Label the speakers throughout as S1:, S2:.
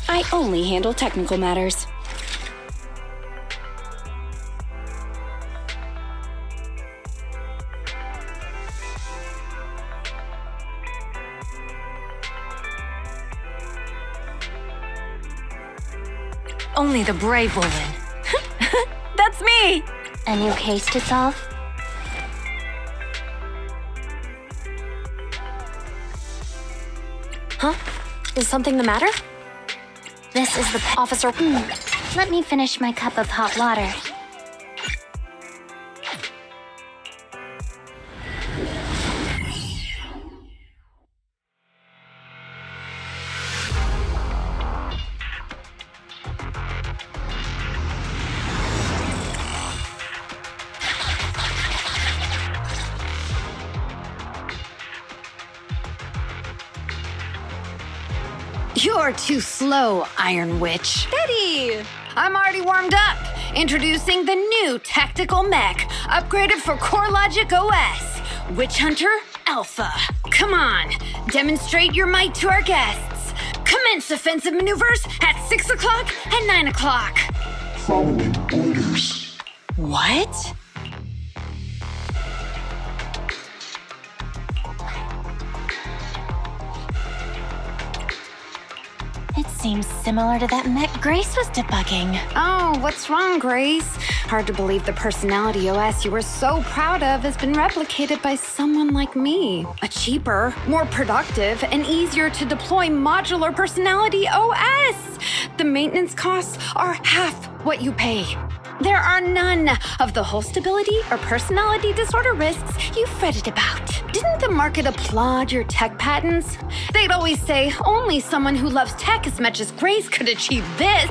S1: I only handle technical matters.
S2: Only the brave will win.
S1: That's me!
S3: A new case to solve?
S2: Huh? Is something the matter?
S3: This is the
S2: Officer.
S3: Let me finish my cup of hot water.
S4: You're too slow, Iron Witch.
S1: Betty!
S4: I'm already warmed up. Introducing the new tactical mech, upgraded for CoreLogic OS. Witch Hunter Alpha. Come on, demonstrate your might to our guests. Commence offensive maneuvers at 6 o'clock and 9 o'clock.
S5: Following orders.
S2: What?
S3: It seems similar to that mech Grace was debugging.
S4: Oh, what's wrong, Grace? Hard to believe the personality OS you were so proud of has been replicated by someone like me. A cheaper, more productive, and easier to deploy modular personality OS. The maintenance costs are half what you pay. There are none of the whole stability or personality disorder risks you fretted about. Didn't the market applaud your tech patents? They'd always say only someone who loves tech as much as Grace could achieve this.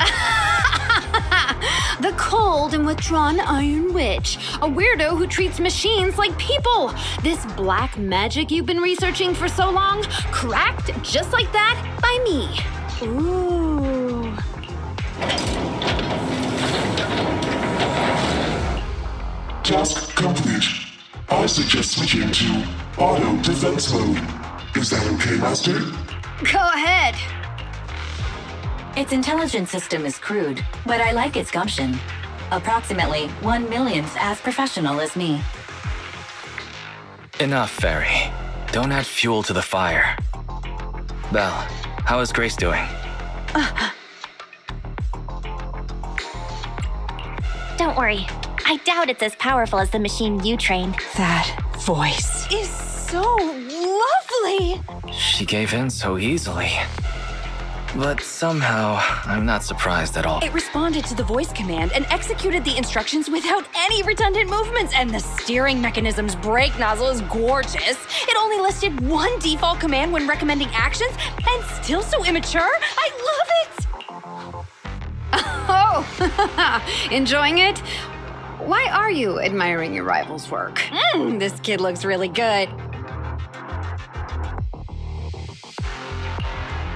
S4: The cold and withdrawn Iron Witch, a weirdo who treats machines like people. This black magic you've been researching for so long, cracked just like that by me.
S1: Ooh.
S5: Task complete. I suggest switching to auto defense mode. Is that okay, Master?
S4: Go ahead.
S6: Its intelligence system is crude, but I like its gumption. Approximately 1/1,000th as professional as me.
S7: Enough, Fairy. Don't add fuel to the fire. Belle, how is Grace doing?
S3: Don't worry. I doubt it's as powerful as the machine you trained.
S2: That voice.
S1: Is so lovely!
S7: She gave in so easily. But somehow, I'm not surprised at all.
S1: It responded to the voice command and executed the instructions without any redundant movements, and the steering mechanism's brake nozzle is gorgeous. It only listed one default command when recommending actions, and still so immature. I love it!
S4: Oh, enjoying it? Why are you admiring your rival's work?
S1: This kid looks really good.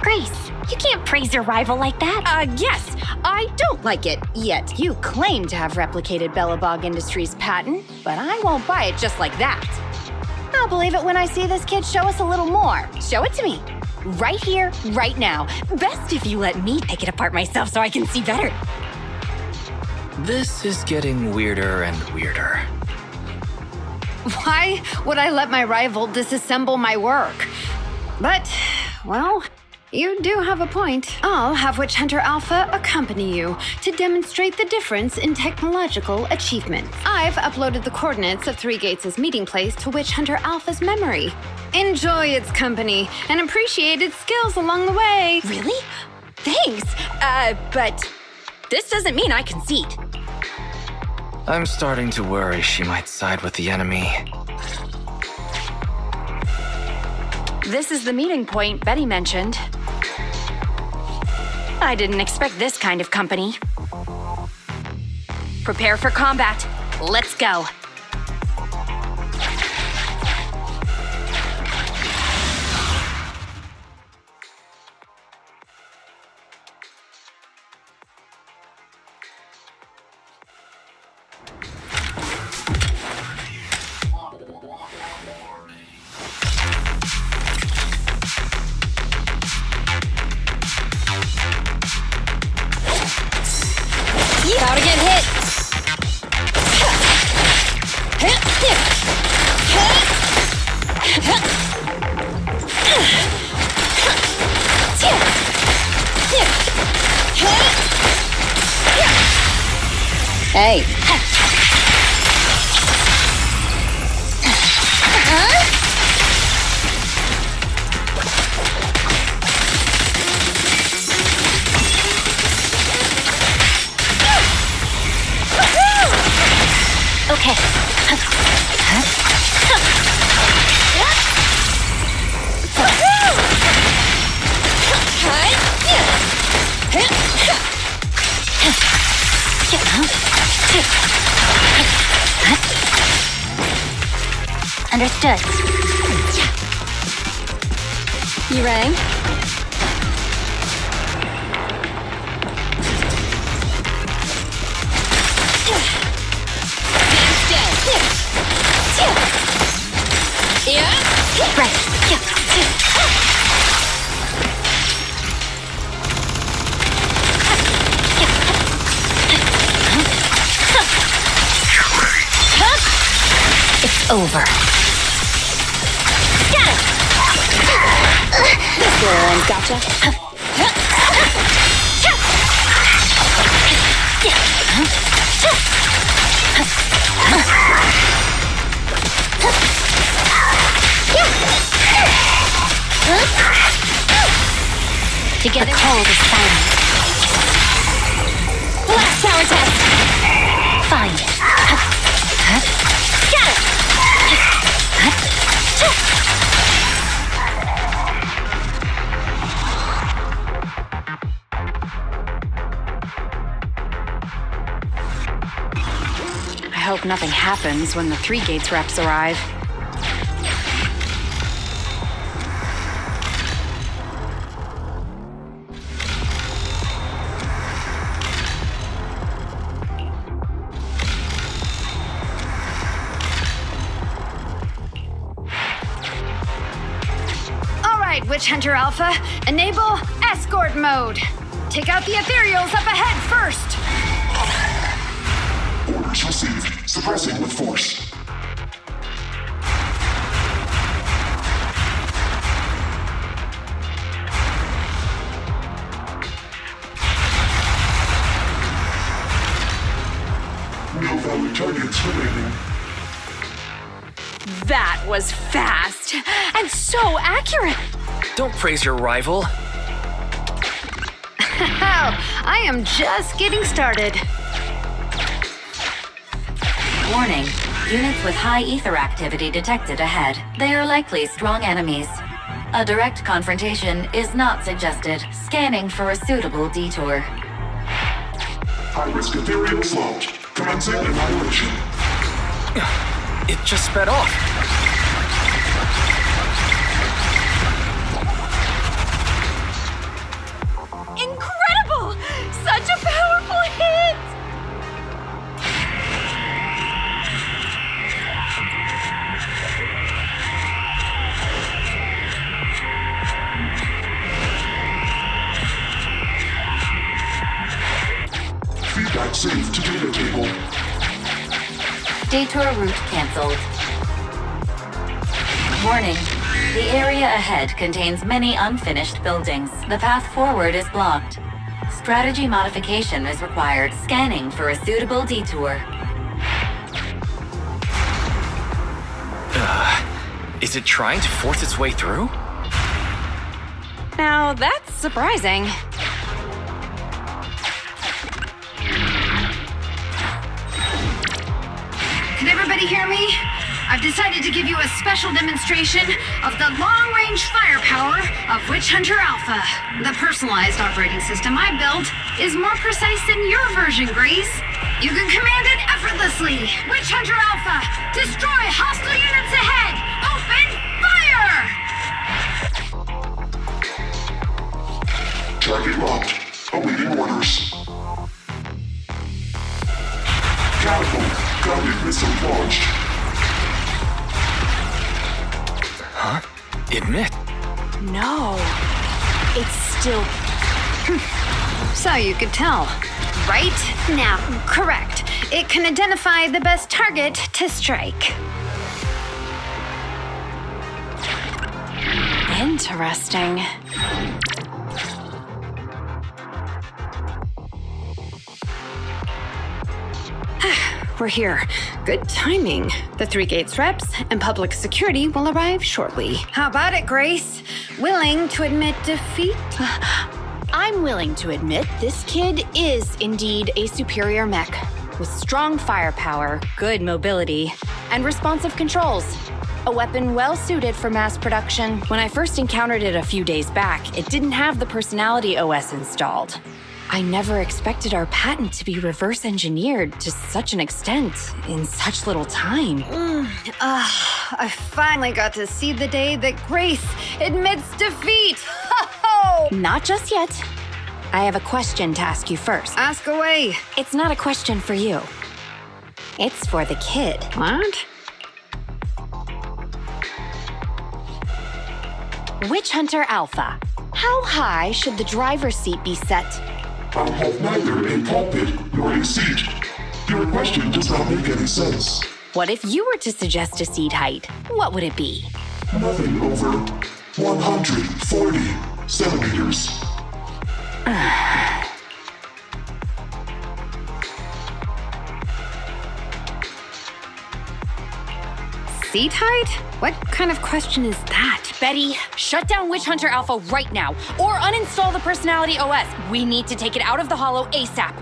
S3: Grace, you can't praise your rival like that.
S4: Yes, I don't like it yet. You claim to have replicated Bellabog Industries' patent, but I won't buy it just like that. I'll believe it when I see this kid show us a little more. Show it to me. Right here, right now.
S1: Best if you let me pick it apart myself so I can see better.
S7: This is getting weirder and weirder.
S4: Why would I let my rival disassemble my work? But, well, you do have a point. I'll have Witch Hunter Alpha accompany you to demonstrate the difference in technological achievements. I've uploaded the coordinates of Three Gates' meeting place to Witch Hunter Alpha's memory. Enjoy its company and appreciate its skills along the way.
S1: Really? Thanks. But this doesn't mean I concede.
S7: I'm starting to worry she might side with the enemy.
S1: This is the meeting point Betty mentioned. I didn't expect this kind of company. Prepare for combat. Let's go. Hey.
S3: Okay. Understood.
S1: You rang?
S2: It's over.
S1: This little one's gotcha.
S3: Together. The cold is silent.
S1: Last power test.
S3: Fine. Got it.
S1: I hope nothing happens when the 3 Gates reps arrive.
S4: All right, Witch Hunter Alpha, enable escort mode. Take out the ethereals up ahead first.
S5: Orders received. Suppressing with force. No valid targets remaining.
S1: That was fast and so accurate.
S7: Don't praise your rival.
S4: I am just getting started.
S6: Warning. Units with high ether activity detected ahead. They are likely strong enemies. A direct confrontation is not suggested. Scanning for a suitable detour.
S5: High-risk ethereal slot. Commencing annihilation.
S7: It just sped off.
S1: Incredible! Such a powerful hit!
S5: Feedback saved to data table.
S6: Detour route cancelled. Warning. The area ahead contains many unfinished buildings. The path forward is blocked. Strategy modification is required. Scanning for a suitable detour.
S7: Is it trying to force its way through?
S1: Now that's surprising.
S4: Can everybody hear me? I've decided to give you a special demonstration of the long-range firepower of Witch Hunter Alpha. The personalized operating system I built is more precise than your version, Grace. You can command it effortlessly. Witch Hunter Alpha, destroy hostile units ahead! Open fire!
S5: Target locked. Awaiting orders. Catapult. Guided missile launched.
S7: Huh? Admit.
S1: No. It's still.
S4: So you could tell, right? Now, correct. It can identify the best target to strike.
S1: Interesting.
S4: we're here. Good timing. The 3 gates reps and public security will arrive shortly. How about it, Grace? Willing to admit defeat?
S1: I'm willing to admit this kid is indeed a superior mech, with strong firepower, good mobility, and responsive controls. A weapon well suited for mass production. When I first encountered it a few days back, it didn't have the personality OS installed. I never expected our patent to be reverse engineered to such an extent in such little time.
S4: I finally got to see the day that Grace admits defeat.
S1: Not just yet. I have a question to ask you first.
S4: Ask away.
S1: It's not a question for you. It's for the kid.
S4: What?
S1: Witch Hunter Alpha. How high should the driver's seat be set?
S5: I have neither a pulpit nor a seat. Your question does not make any sense.
S1: What if you were to suggest a seat height? What would it be?
S5: Nothing over 140 centimeters.
S4: Seat height? What kind of question is that?
S1: Betty, shut down Witch Hunter Alpha right now, or uninstall the Personality OS. We need to take it out of the Holo ASAP.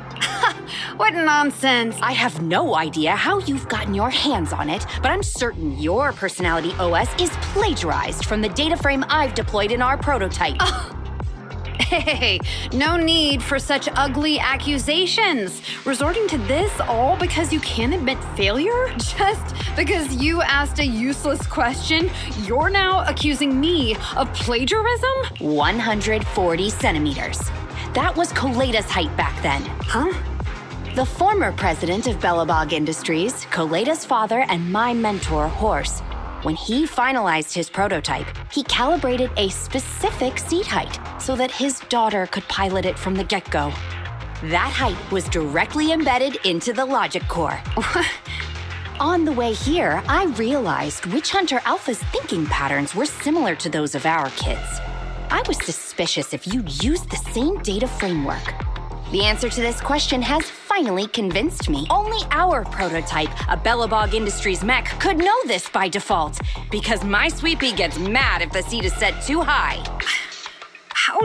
S4: What nonsense.
S1: I have no idea how you've gotten your hands on it, but I'm certain your Personality OS is plagiarized from the data frame I've deployed in our prototype.
S4: Hey, no need for such ugly accusations. Resorting to this all because you can't admit failure? Just because you asked a useless question, you're now accusing me of plagiarism?
S1: 140 centimeters. That was Koleda's height back then.
S4: Huh?
S1: The former president of Bellabog Industries, Koleda's father, and my mentor, Horse. When he finalized his prototype, he calibrated a specific seat height so that his daughter could pilot it from the get-go. That height was directly embedded into the logic core. On the way here, I realized Witch Hunter Alpha's thinking patterns were similar to those of our kids. I was suspicious if you used the same data framework. The answer to this question has finally convinced me. Only our prototype, a Bellabog Industries mech, could know this by default, because my sweepy gets mad if the seat is set too high.
S4: How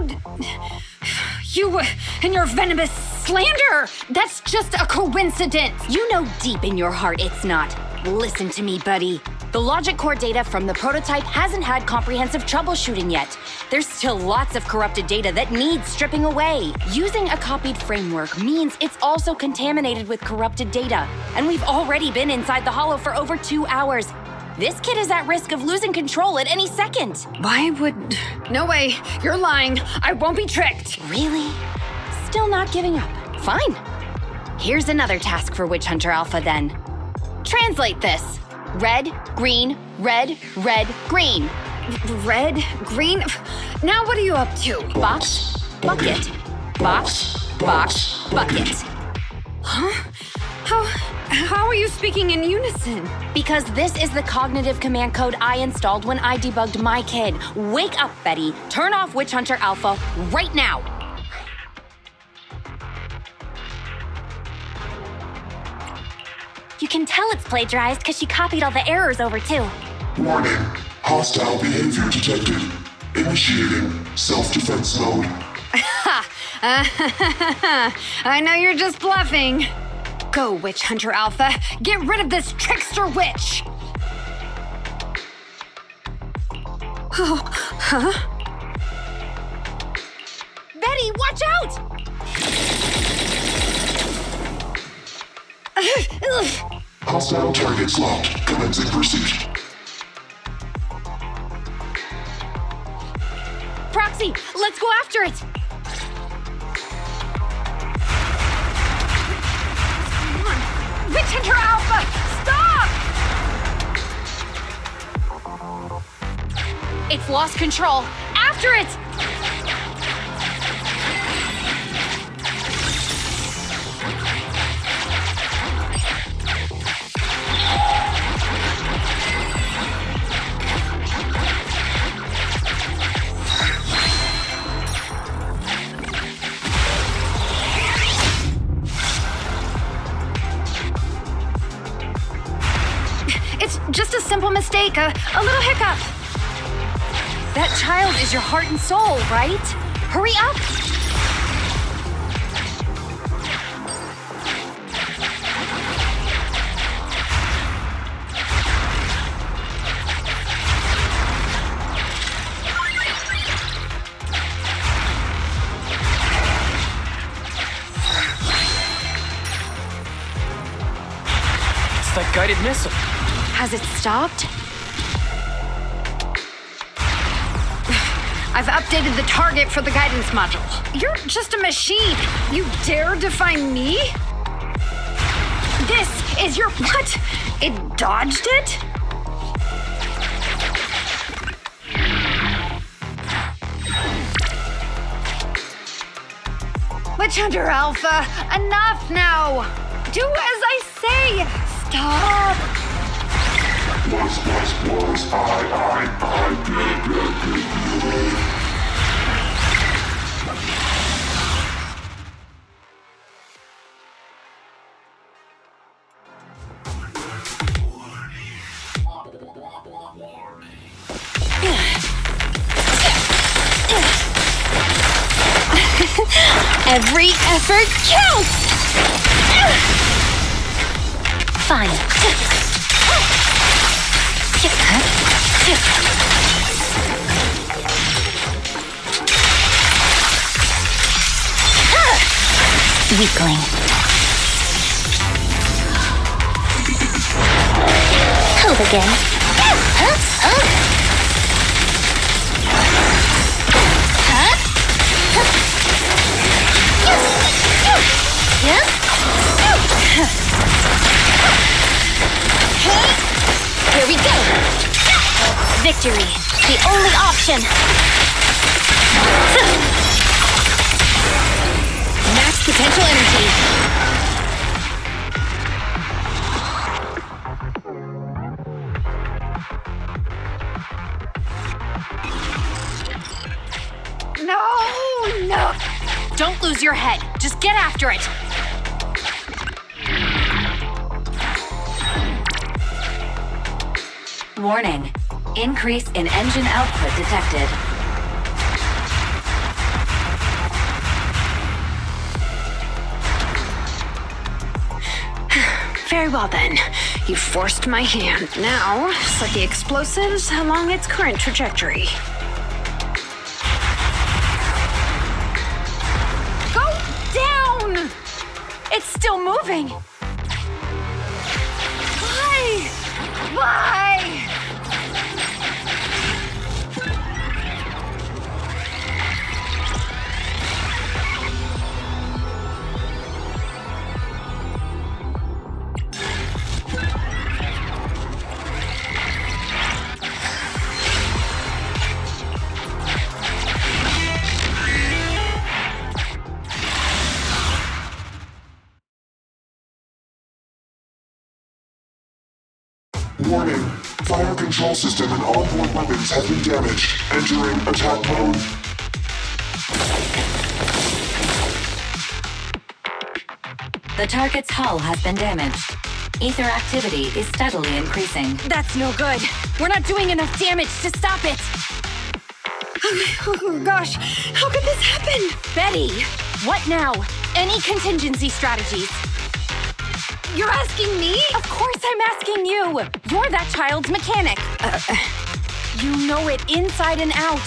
S4: you and your venomous slander! That's just a coincidence!
S1: You know deep in your heart it's not. Listen to me, buddy. The logic core data from the prototype hasn't had comprehensive troubleshooting yet. There's still lots of corrupted data that needs stripping away. Using a copied framework means it's also contaminated with corrupted data. And we've already been inside the Holo for over 2 hours. This kid is at risk of losing control at any second.
S4: Why would... No way, you're lying. I won't be tricked.
S1: Really? Still not giving up. Fine. Here's another task for Witch Hunter Alpha then. Translate this. Red, green, red, red, green.
S4: Red, green? Now what are you up to?
S1: Box, bucket. Box, box, bucket.
S4: Huh? How are you speaking in unison?
S1: Because this is the cognitive command code I installed when I debugged my kid. Wake up, Betty. Turn off Witch Hunter Alpha right now.
S3: You can tell it's plagiarized because she copied all the errors over too.
S5: Warning. Hostile behavior detected. Initiating self-defense mode.
S4: I know you're just bluffing. Go, Witch Hunter Alpha. Get rid of this trickster witch. Oh, huh?
S1: Betty, watch out!
S5: Hostile targets locked. Commencing pursuit.
S1: Proxy, let's go after it!
S4: Witch Hunter Alpha, stop!
S1: It's lost control. After it!
S4: simple mistake, a little hiccup.
S1: That child is your heart and soul, right? Hurry up!
S7: It's that guided missile.
S1: Has it stopped?
S4: I've updated the target for the guidance module. You're just a machine. You dare defy me? This is your... What? It dodged it? Witch Hunter Alpha, enough now! Do as I say! Stop!
S5: Was, I.
S1: Every effort counts!
S3: Fine. Weakling. Hope again.
S1: Here we go!
S3: Victory, the only option.
S1: Max potential energy.
S4: No!
S1: Don't lose your head. Just get after it.
S6: Warning. Increase in engine output detected.
S4: Very well then. You forced my hand. Now, set the explosives along its current trajectory. Go down!
S1: It's still moving.
S4: Why? Why?
S5: Warning. Fire control system and onboard weapons have been damaged. Entering attack mode.
S6: The target's hull has been damaged. Ether activity is steadily increasing.
S1: That's no good. We're not doing enough damage to stop it.
S4: Oh gosh, how could this happen?
S1: Betty, what now? Any contingency strategies?
S4: You're asking me?
S1: Of course I'm asking you. You're that child's mechanic. You know it inside and out.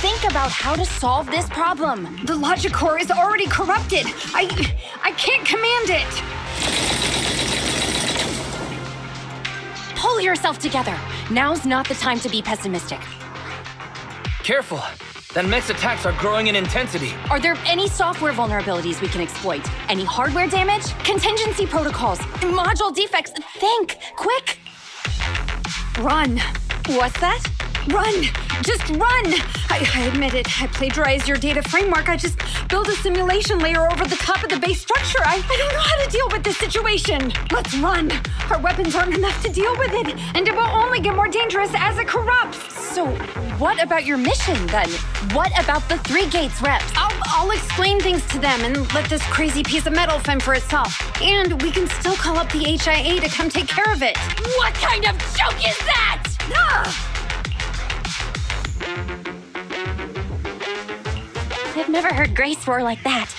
S1: Think about how to solve this problem.
S4: The logic core is already corrupted. I can't command it.
S1: Pull yourself together. Now's not the time to be pessimistic.
S7: Careful. That mech's attacks are growing in intensity.
S1: Are there any software vulnerabilities we can exploit? Any hardware damage? Contingency protocols? Module defects? Think! Quick!
S4: Run.
S1: What's that?
S4: Run! Just run! I admit it. I plagiarized your data framework. I just built a simulation layer over the top of the base structure. I don't know how to deal with this situation. Let's run. Our weapons aren't enough to deal with it, and it will only get more dangerous as it corrupts.
S1: So, what about your mission, then? What about the 3 gates reps?
S4: I'll explain things to them and let this crazy piece of metal fend for itself. And we can still call up the HIA to come take care of it.
S1: What kind of joke is that?
S3: I've never heard Grace roar like that.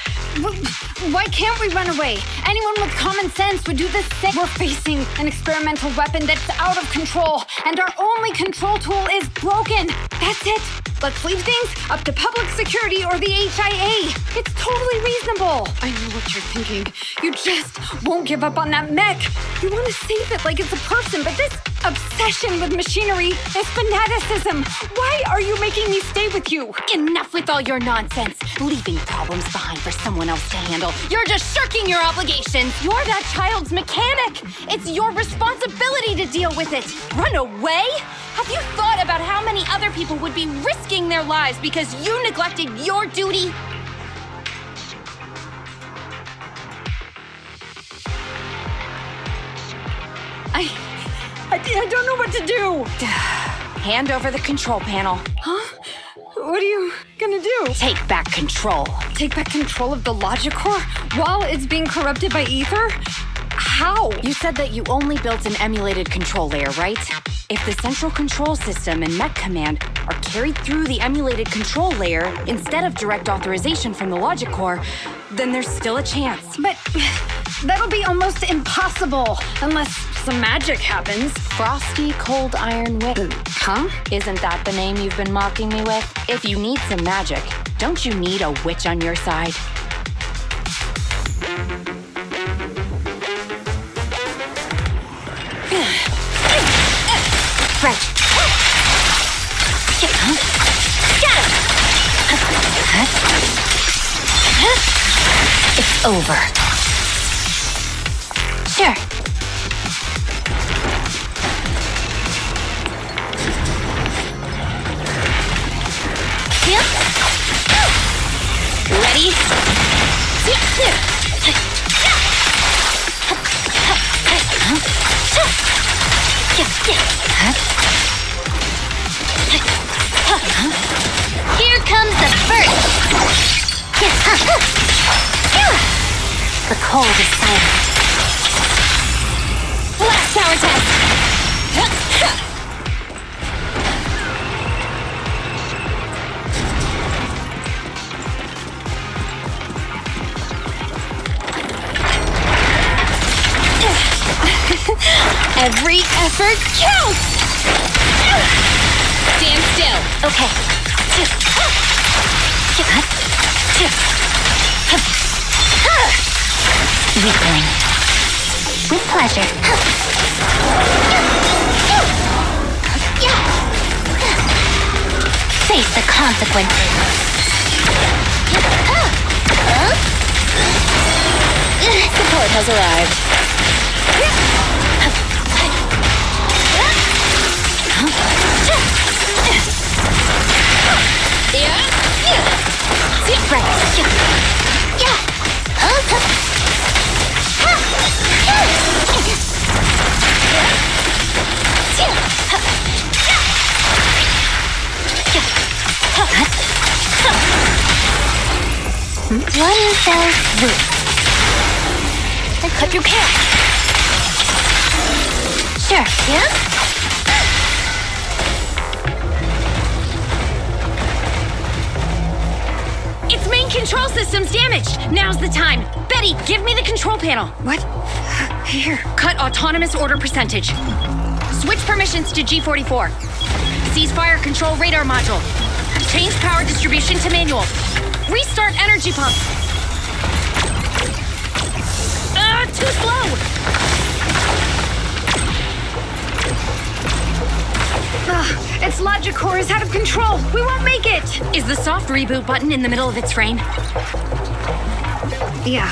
S4: Why can't we run away? Anyone with common sense would do this thing. We're facing an experimental weapon that's out of control, and our only control tool is broken. That's it. Let's leave things up to public security or the HIA. It's totally reasonable. I know what you're thinking. You just won't give up on that mech. You want to save it like it's a person, but this obsession with machinery is fanaticism. Why are you making me stay with you?
S1: Enough with all your nonsense. Leaving problems behind for someone else to handle. You're just shirking your obligations. You're that child's mechanic. It's your responsibility to deal with it. Run away? Have you thought about how many other people would be risking their lives because you neglected your duty?
S4: I don't know what to do.
S1: Hand over the control panel.
S4: Huh? What are you gonna do?
S1: Take back control.
S4: Take back control of the logic core while it's being corrupted by ether? How?
S1: You said that you only built an emulated control layer, right? If the central control system and mech command are carried through the emulated control layer instead of direct authorization from the logic core, then there's still a chance.
S4: But that'll be almost impossible unless some magic happens.
S1: Frosty Cold Iron Witch.
S4: Huh?
S1: Isn't that the name you've been mocking me with? If you need some magic, don't you need a witch on your side?
S3: Right. Get him.
S2: It's over.
S3: Sure.
S1: Ready?
S3: Here comes the first. The cold is silent.
S1: Blast power test! Every effort counts! Stand still.
S3: Okay. Weakling. With pleasure. Face the consequences.
S1: Support has arrived.
S3: One fell swoop. And cut your hair. Sure, yeah?
S1: Its main control system's damaged. Now's the time. Betty, give me the control panel.
S4: What? Here.
S1: Cut autonomous order percentage. Switch permissions to G44. Ceasefire control radar module. Change power distribution to manual. Restart energy pump. Too slow.
S4: Its logic core is out of control. We won't make it.
S1: Is the soft reboot button in the middle of its frame?
S4: Yeah.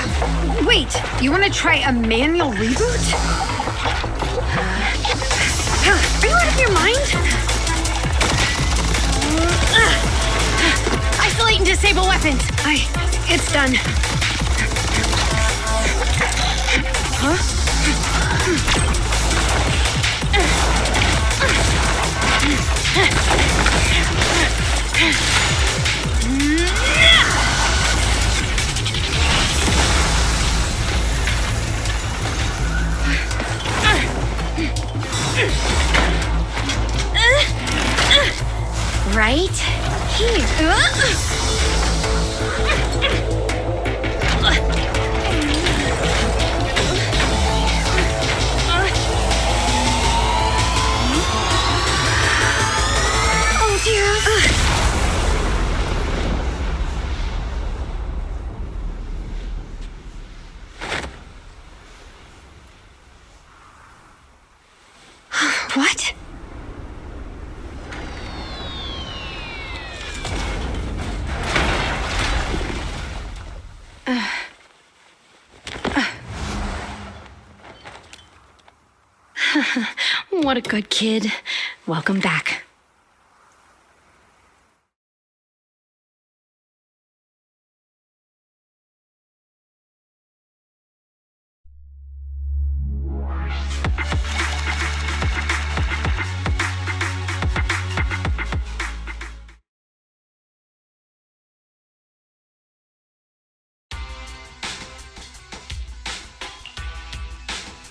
S4: Wait, you want to try a manual reboot? Are you out of your mind? Isolate and disable weapons. It's done.
S3: Right here.
S4: Oh dear. What?
S1: What a good kid. Welcome back.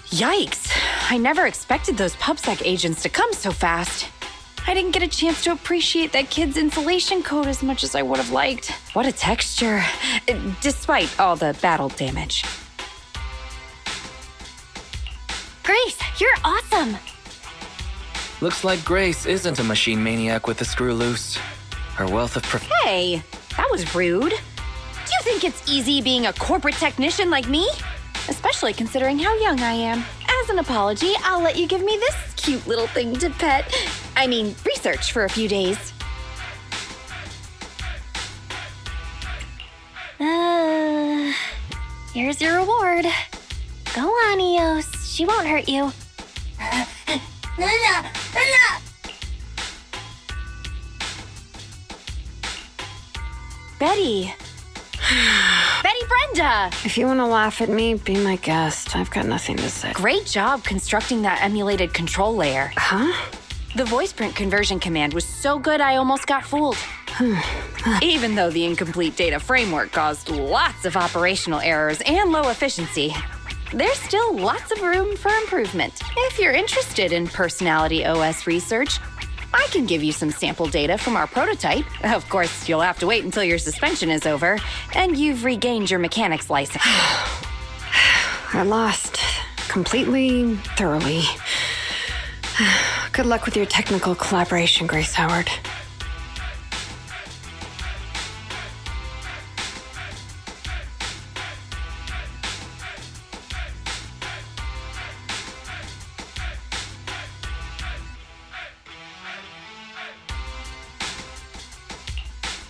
S1: Yikes! I never expected those PubSec agents to come so fast. I didn't get a chance to appreciate that kid's insulation coat as much as I would have liked. What a texture, despite all the battle damage.
S3: Grace, you're awesome.
S7: Looks like Grace isn't a machine maniac with the screw loose. Her wealth of
S1: Hey, that was rude. Do you think it's easy being a corporate technician like me? Especially considering how young I am. As an apology, I'll let you give me this cute little thing to pet. I mean, research for a few days.
S3: Here's your reward. Go on, Eos. She won't hurt you.
S1: Betty. Betty Brenda!
S4: If you want to laugh at me, be my guest. I've got nothing to say.
S1: Great job constructing that emulated control layer.
S4: Huh?
S1: The voice print conversion command was so good I almost got fooled. Even though the incomplete data framework caused lots of operational errors and low efficiency, there's still lots of room for improvement. If you're interested in personality OS research, I can give you some sample data from our prototype. Of course, you'll have to wait until your suspension is over and you've regained your mechanics license.
S4: I lost. Completely, thoroughly. Good luck with your technical collaboration, Grace Howard.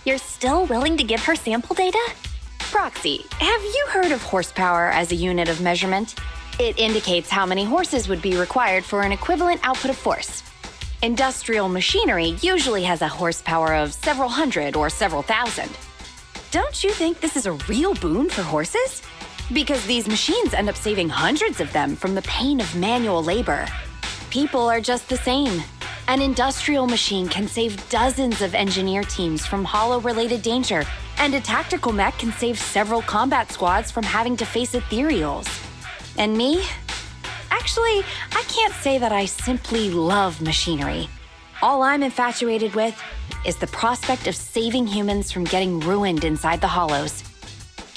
S3: You're still willing to give her sample data?
S1: Proxy, have you heard of horsepower as a unit of measurement? It indicates how many horses would be required for an equivalent output of force. Industrial machinery usually has a horsepower of several hundred or several thousand. Don't you think this is a real boon for horses? Because these machines end up saving hundreds of them from the pain of manual labor. People are just the same. An industrial machine can save dozens of engineer teams from hollow-related danger, and a tactical mech can save several combat squads from having to face ethereals. And me? Actually, I can't say that I simply love machinery. All I'm infatuated with is the prospect of saving humans from getting ruined inside the hollows,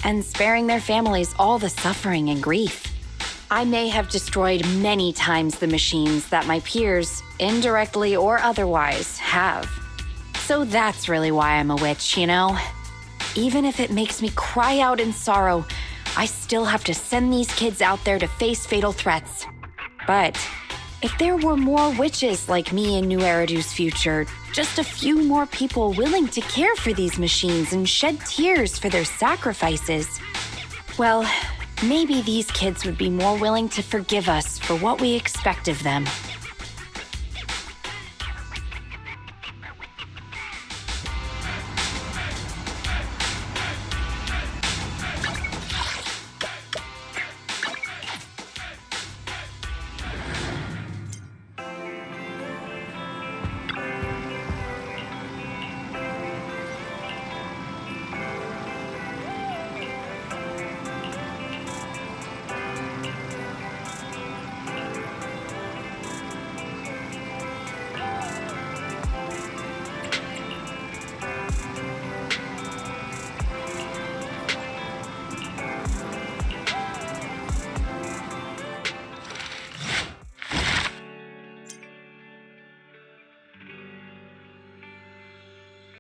S1: and sparing their families all the suffering and grief. I may have destroyed many times the machines that my peers, indirectly or otherwise, have. So that's really why I'm a witch, you know? Even if it makes me cry out in sorrow, I still have to send these kids out there to face fatal threats. But if there were more witches like me in New Eridu's future, just a few more people willing to care for these machines and shed tears for their sacrifices, well, maybe these kids would be more willing to forgive us for what we expect of them.